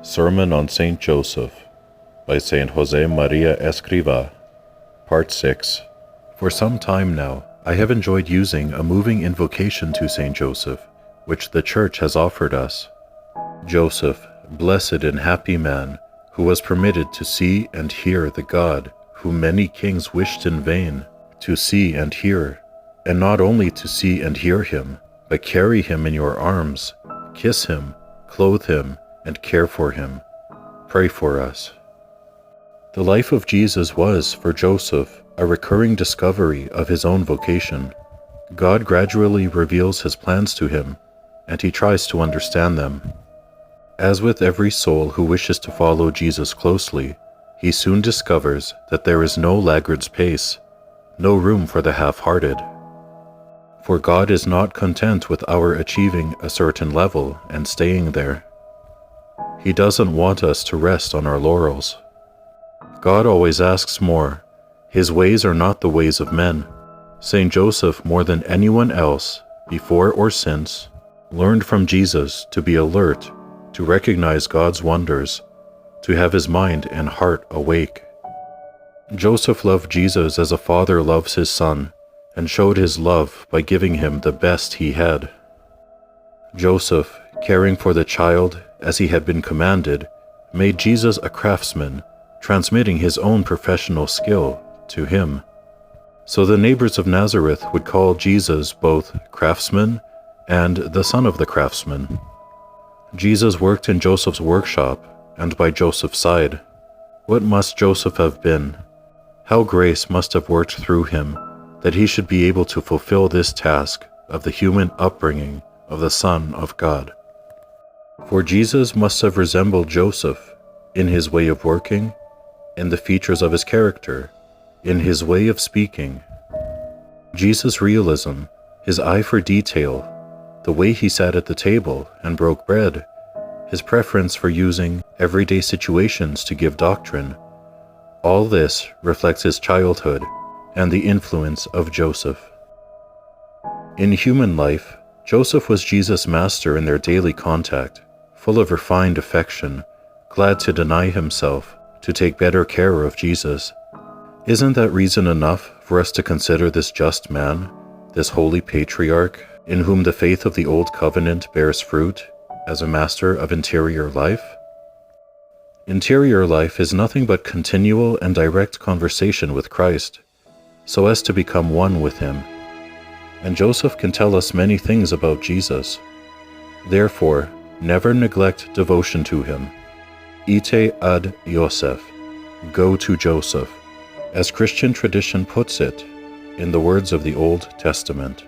Sermon on Saint Joseph by Saint Josemaria Escriva, Part 6. For some time now, I have enjoyed using a moving invocation to Saint Joseph, which the Church has offered us. Joseph, blessed and happy man, who was permitted to see and hear the God whom many kings wished in vain to see and hear, and not only to see and hear him, but carry him in your arms, kiss him, clothe him, and care for him. Pray for us. The life of Jesus was, for Joseph, a recurring discovery of his own vocation. God gradually reveals his plans to him, and he tries to understand them. As with every soul who wishes to follow Jesus closely, he soon discovers that there is no laggard's pace, no room for the half-hearted. For God is not content with our achieving a certain level and staying there. He doesn't want us to rest on our laurels. God always asks more. His ways are not the ways of men. Saint Joseph, more than anyone else, before or since, learned from Jesus to be alert, to recognize God's wonders, to have his mind and heart awake. Joseph loved Jesus as a father loves his son, and showed his love by giving him the best he had. Joseph, caring for the child as he had been commanded, made Jesus a craftsman, transmitting his own professional skill to him. So the neighbors of Nazareth would call Jesus both craftsman and the son of the craftsman. Jesus worked in Joseph's workshop and by Joseph's side. What must Joseph have been? How grace must have worked through him that he should be able to fulfill this task of the human upbringing of the Son of God. For Jesus must have resembled Joseph in his way of working, in the features of his character, in his way of speaking. Jesus' realism, his eye for detail, the way he sat at the table and broke bread, his preference for using everyday situations to give doctrine, all this reflects his childhood and the influence of Joseph. In human life, Joseph was Jesus' master in their daily contact, full of refined affection, glad to deny himself, to take better care of Jesus. Isn't that reason enough for us to consider this just man, this holy patriarch, in whom the faith of the Old Covenant bears fruit, as a master of interior life? Interior life is nothing but continual and direct conversation with Christ, so as to become one with him. And Joseph can tell us many things about Jesus. Therefore, never neglect devotion to him. Ite ad Joseph, go to Joseph, as Christian tradition puts it in the words of the Old Testament.